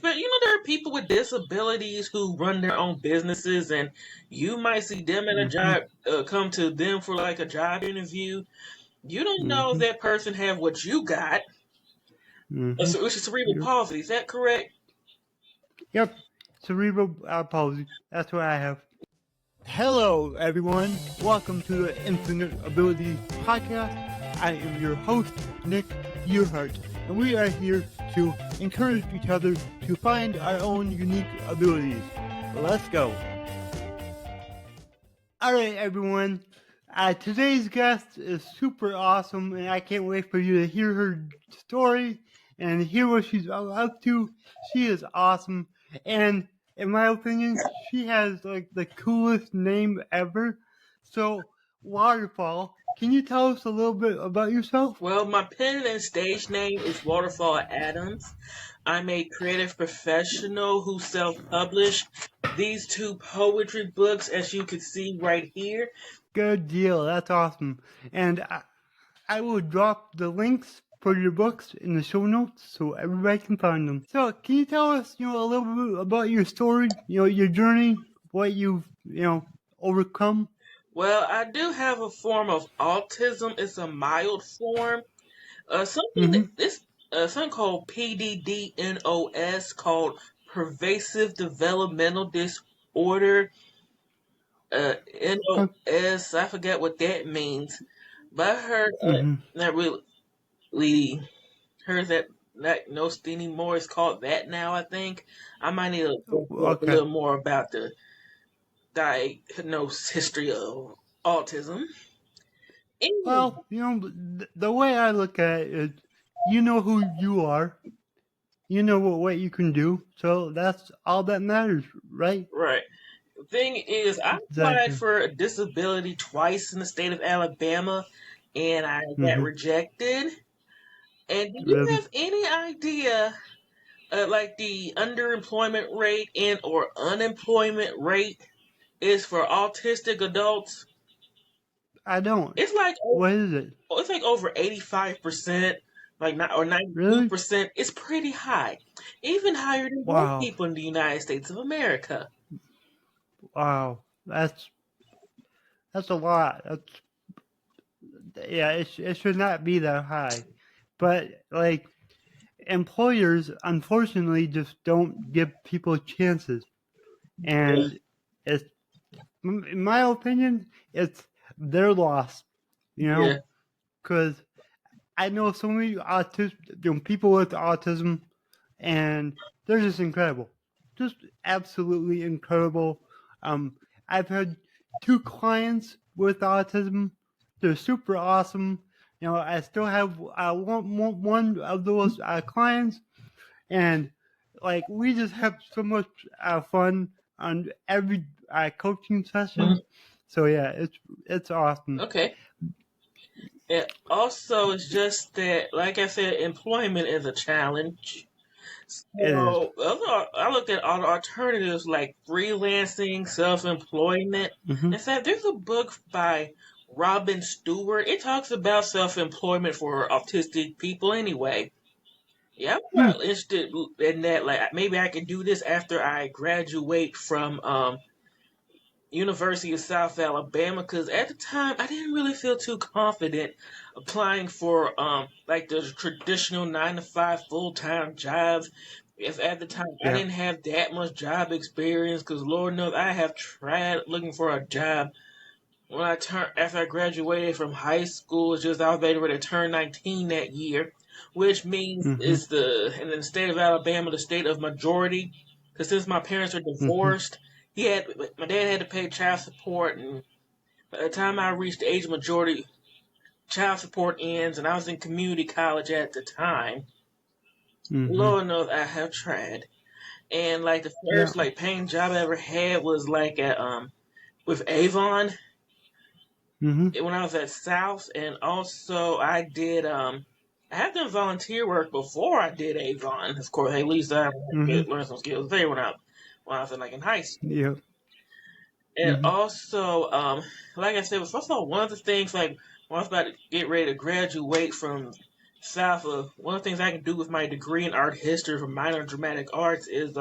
But there are people with disabilities who run their own businesses, and you might see them at a Mm-hmm. job, come to them for like a job interview. You don't know Mm-hmm. that person have what you got, Mm-hmm. which is cerebral Yep. palsy. Is that correct? Yep. Cerebral palsy. That's what I have. Hello, everyone. Welcome to the Infinite Ability Podcast. I am your host, Nick Yerhart, and we are here to encourage each other to find our own unique abilities. Let's go. All right, everyone. Today's guest is super awesome, and I can't wait for you to hear her story and hear what she's up to. She is awesome, and in my opinion, she has like the coolest name ever. So, Waterfall, can you tell us a little bit about yourself? Well, my pen and stage name is Waterfall Adams. I'm a creative professional who self-published these two poetry books, as you can see right here. Good deal. That's awesome. And I will drop the links for your books in the show notes so everybody can find them. So, can you tell us, a little bit about your story, your journey, what you've, overcome? Well, I do have a form of autism. It's a mild form. Something that Mm-hmm. this something called PDDNOS, called pervasive developmental disorder. Okay. NOS, I forget what that means, but I heard Mm-hmm. not really heard that no anymore. It's called that now. I think I might need to look up a Okay. little more about the diagnosed history of autism. Anyway, Well, the way I look at it is, you know who you are, you know what you can do, so that's all that matters, right? right. The thing is, I applied Exactly. for a disability twice in the state of Alabama, and I got Mm-hmm. rejected. And do you Really? have any idea, like the underemployment rate and or unemployment rate is for autistic adults? I don't. It's like What is it? over 85%, like not or Really? 92%. It's pretty high, even higher than white Wow. people in the United States of America. Wow. That's a lot. Yeah, it should not be that high. But like, employers unfortunately just don't give people chances, Yeah. and it's, in my opinion, it's their loss. You Yeah. know, because I know so many people with autism, and they're just incredible, just absolutely incredible. Um, I've had two clients with autism; they're super awesome. I still have one of those clients, and like we just have so much fun on every coaching session. Mhm. So yeah, it's awesome. Okay. And also, it's just that, like I said, employment is a challenge. It is. So I looked at all the alternatives like freelancing, self-employment. Mm-hmm. In fact, there's a book by Robin Stewart. It talks about self-employment for autistic people anyway. Yeah, I'm Hmm. quite interested in that. Like maybe I can do this after I graduate from University of South Alabama, because at the time I didn't really feel too confident applying for like the traditional 9 to 5 full time jobs. If at the time I Yeah. didn't have that much job experience, because Lord knows I have tried looking for a job when I turned after I graduated from high school. It's just I was ready to turn 19 that year, which means Mm-hmm. it's in the state of Alabama, the state of majority. Because since my parents are Mm-hmm. divorced, my dad had to pay child support, and by the time I reached the age of majority, child support ends, and I was in community college at the time. Mm-hmm. Lord knows I have tried, and like the Yeah. first like paying job I ever had was like at with Avon Mm-hmm. when I was at South, and also I did I have done volunteer work before I did Avon. Of course, at least I Mm-hmm. learned some skills there when I was like in high school. Yeah. And Mm-hmm. also, like I said, first of all, one of the things like when I was about to get ready to graduate from south of one of the things I can do with my degree in art history from minor in dramatic arts is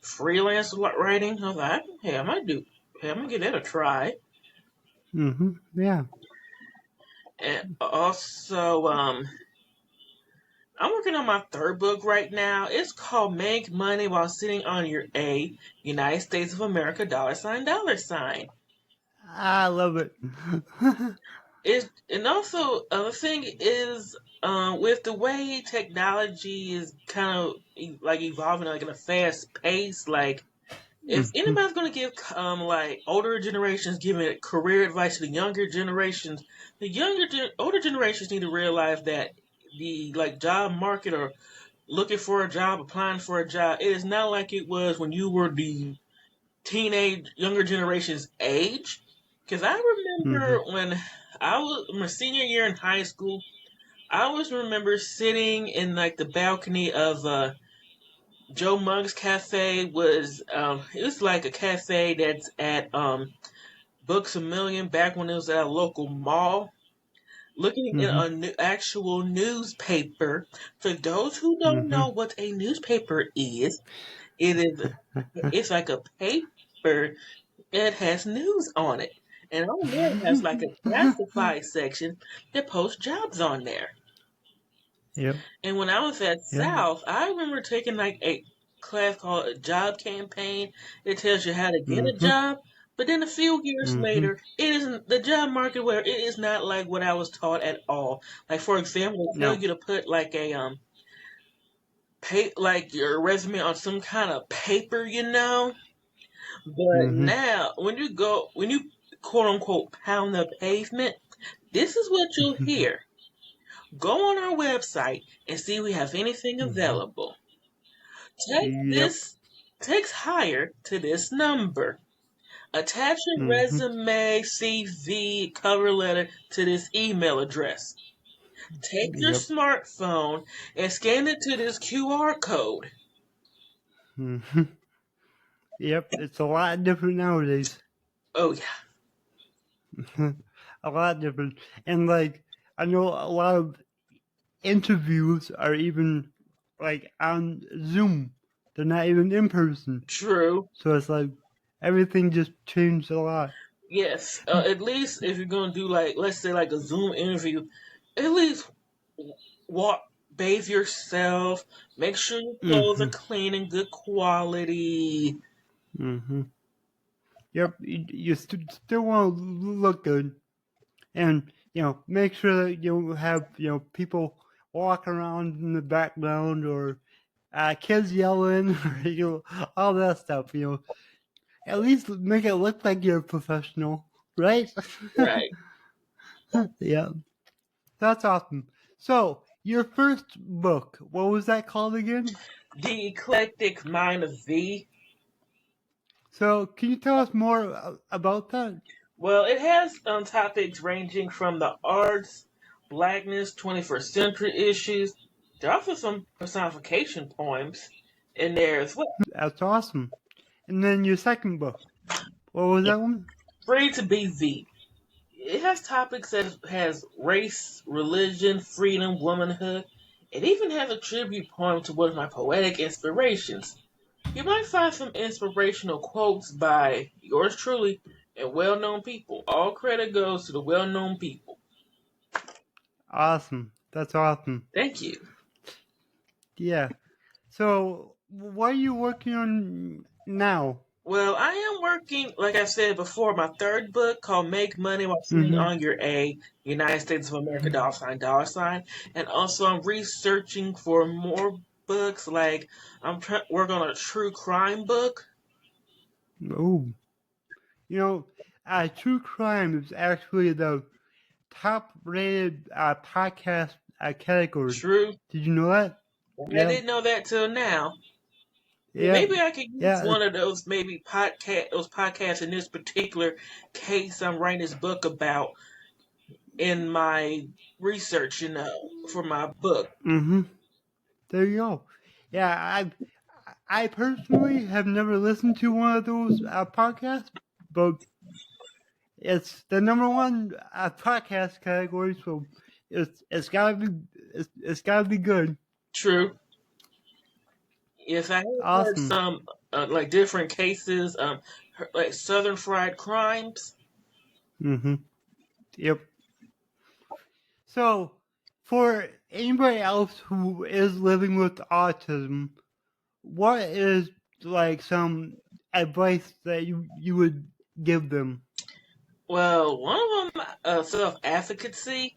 freelance writing. I was like, hey, I might do. Hey, I'm gonna give that a try. Yeah. And also, I'm working on my third book right now. It's called Make Money While Sitting on Your A, United States of America, dollar sign, dollar sign. I love it. And also, the thing is, with the way technology is kind of like evolving like in a fast pace, like if Mhm, anybody's going to give like older generations giving career advice to the younger generations, older generations need to realize that the like job market or looking for a job, applying for a job, it is not like it was when you were the teenage younger generation's age. Because I mhm, remember when I was my senior year in high school, I always remember sitting in like the balcony of Joe Mugg's cafe. Was it was like a cafe that's at Books a Million back when it was at a local mall. Looking in mhm, a actual newspaper. For those who don't know mhm. what a newspaper is, it is it's like a paper. It has news on it. And on there it has like a classified section that posts jobs on there. Yep, And when I was at yep, South, I remember taking like a class called a job campaign. It tells you how to get a mhm, job. But then a few years mhm. later, it isn't the job market where it is not like what I was taught at all. Like for example, they tell No. you to put like a pay like your resume on some kind of paper, you know. But Mhm, now, when you quote unquote pound the pavement, this is what you'll mhm, hear. Go on our website and see if we have anything mhm. available. Text Yep. this, text higher to this number. Attach your Mhm. resume, CV, cover letter to this email address. Take your Yep. smartphone and scan it to this QR code. Mhm. Yep. It's a lot different nowadays. Oh yeah, A lot different. And like I know a lot of interviews are even like on Zoom. They're not even in person. true. So it's like everything just changed a lot. Yes, at least if you're gonna do like, let's say like a Zoom interview, at least walk, bathe yourself, make sure your clothes are Mhm. clean and good quality. Mhm. Yep. You still want to look good, and make sure that you have people walking around in the background or kids yelling or all that stuff. At least make it look like you're a professional, right? Right. Yeah, that's awesome. So your first book, what was that called again? The eclectic mind of V. So can you tell us more about that? Well, it has topics ranging from the arts, blackness, 21st century issues. There are also some personification poems in there as well. That's awesome. And then your second book, what was that one? Free to be V. It has topics that has race, religion, freedom, womanhood. It even has a tribute poem to one of my poetic inspirations. You might find some inspirational quotes by yours truly and well-known people. All credit goes to the well-known people. Awesome. That's awesome. Thank you. Yeah. So what are you working on now? Well, I am working, like I said before, my third book called Make Money While Sitting Mm-hmm. on Your A, United States of America, dollar sign, dollar sign. And also I'm researching for more books, like I'm trying to work on a true crime book. Oh, you know, true crime is actually the top-rated podcast category. True. Did you know that? I Yeah. didn't know that till now. Yeah. Maybe I could use Yeah. one of those those podcasts in this particular case I'm writing this book about in my research, for my book. Mm-hmm. There you go. Yeah, I personally have never listened to one of those podcasts, but it's the number one podcast category, so it's gotta be. it's got to be good. True. Yes, I have heard Awesome. some like different cases, like Southern fried crimes. Mm-hmm. Yep. So, for anybody else who is living with autism, what is like some advice that you would give them? Well, one of them, self-advocacy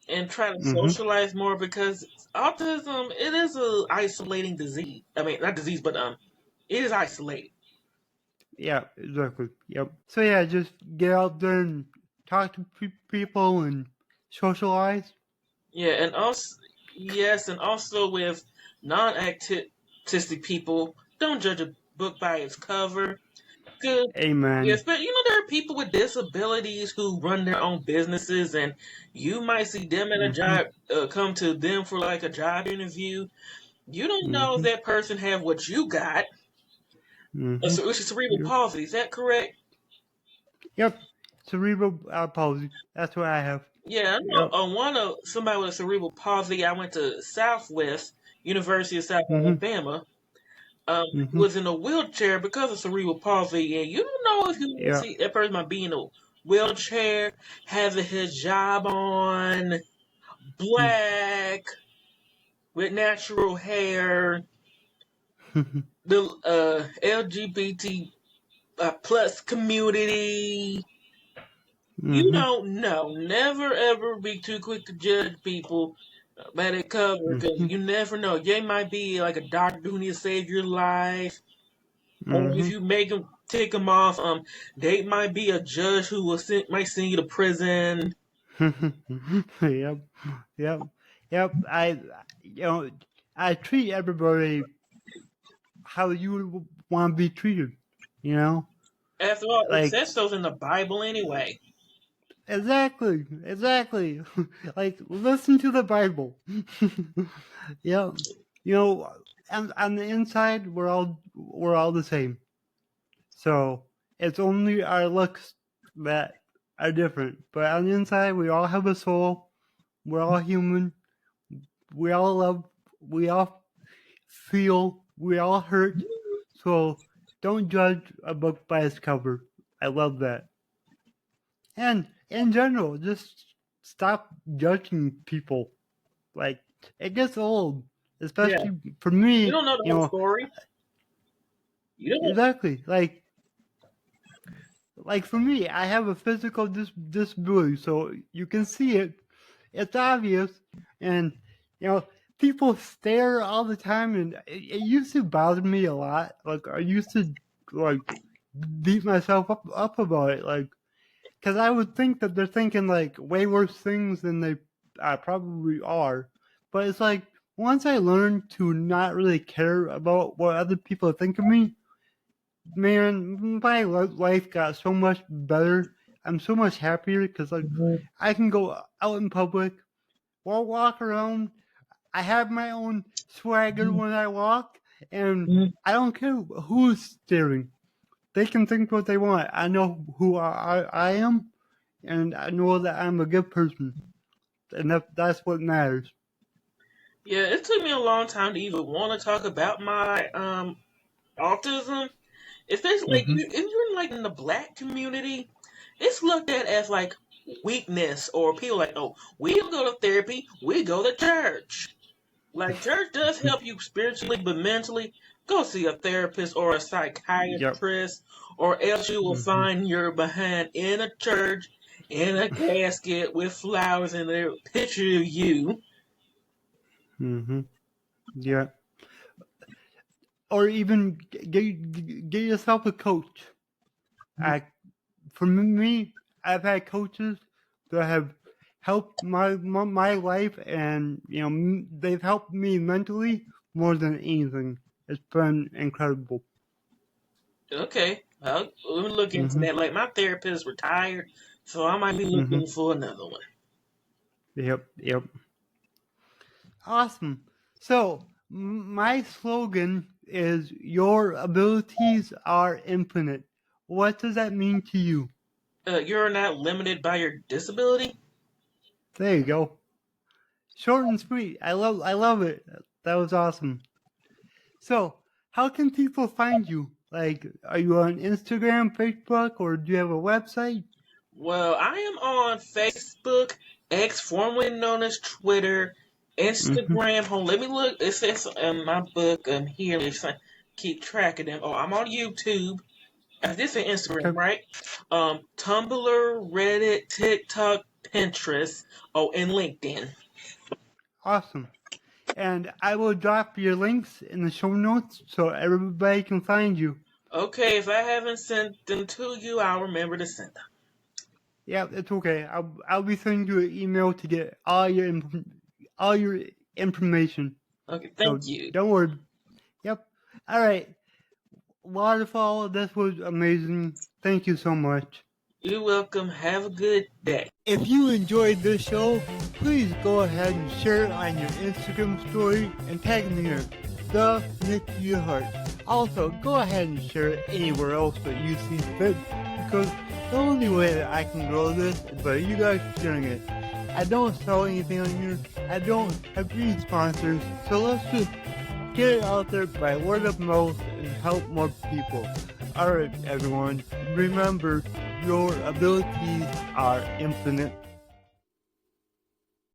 and try to Mm-hmm. socialize more because autism, it is a isolating disease. I mean, not disease, but it is isolating. Yeah, exactly. Yep. So yeah, just get out there and talk to people and socialize. Yeah, and also yes, and also with non-autistic people, don't judge a book by its cover. Good. Amen. Yes, but there are people with disabilities who run their own businesses, and you might see them at a Mm-hmm. job, come to them for like a job interview. You don't know if Mm-hmm. that person have what you got, Mm-hmm. which is cerebral Yep. palsy. Is that correct? Yep. Cerebral palsy. That's what I have. Yeah, I know. Yep. One of somebody with cerebral palsy I went to Southwest University of South Mm-hmm. Alabama. Mm-hmm. Was in a wheelchair because of cerebral palsy, and you don't know if you Yeah. see that person might be in a wheelchair, having his job on, black, with natural hair, the LGBT plus community. You Mm-hmm. don't know. Never ever be too quick to judge people by their cover because Mm-hmm. you never know. They might be like a doctor who needs to save your life. Or if Mm-hmm. you make them take them off, they might be a judge who might send you to prison. Yep. Yep. Yep. You know, I treat everybody how you would want to be treated. You know, After all, it like says so in the Bible anyway. exactly, exactly. Like listen to the Bible. Yeah, you know, and on the inside, we're all the same. So it's only our looks that are different. But on the inside, we all have a soul. We're all human. We all love. We all feel. We all hurt. So don't judge a book by its cover. I love that. And in general, just stop judging people. Like it gets old, Yeah, especially for you me. don't know the whole story. You don't. Exactly. Like for me, I have a physical disability, so you can see it. It's obvious, and you know people stare all the time, and it used to bother me a lot. Like I used to like beat myself up about it, like because I would think that they're thinking like way worse things than they probably are. But it's like once I learned to not really care about what other people think of me, man, my life got so much better. I'm so much happier because like Mhm. I can go out in public, walk around. I have my own swagger when I walk, and Mhm. I don't care who's staring. They can think what they want. I know who I am, and I know that I'm a good person, and that's what matters. Yeah, it took me a long time to even want to talk about my autism. Especially like Mm-hmm. if you're like in the black community, it's looked at as like weakness, or people like, oh, we don't go to therapy, we go to church. Like church does help you spiritually, but mentally, go see a therapist or a Yep. psychiatrist, or else you will Mm-hmm. find your behind in a church in a casket with flowers and a picture of you. Mm-hmm. Yeah. Or even get yourself a coach. I For me, I've had coaches that have helped my life, and they've helped me mentally more than anything. It's been incredible. Okay, we'll look into Mm-hmm. that. Like my therapist retired, so I might be Mm-hmm. looking for another one. Yep. Yep. Awesome. So my slogan is "Your abilities are infinite." What does that mean to you? You're not limited by your disability. There you go. Short and sweet. I love it. That was awesome. So, how can people find you? Like, are you on Instagram, Facebook, or do you have a website? Well, I am on Facebook, X, formerly known as Twitter, Mm-hmm. Instagram. Hold on, let me look. It says in my book here. Let's keep track of them. Oh, I'm on YouTube. This is Instagram, Okay. right? Tumblr, Reddit, TikTok, Pinterest. Oh, and LinkedIn. Awesome. And I will drop your links in the show notes so everybody can find you. Okay, if I haven't sent them to you, I'll remember to send them. Yeah, it's okay. I'll be sending you an email to get all your information. Okay, So thank you. don't worry. Yep. All right. Waterfall, this was amazing. Thank you so much. You're welcome. Have a good day. If you enjoyed this show, please go ahead and share it on your Instagram story and tag me in the Nick Yerhart. Also, go ahead and share it anywhere else that you see fit, because the only way that I can grow this is by you guys sharing it. I don't sell anything on here. I don't have any sponsors, so let's just get it out there by word of mouth and help more people. Alright, everyone, remember your abilities are infinite.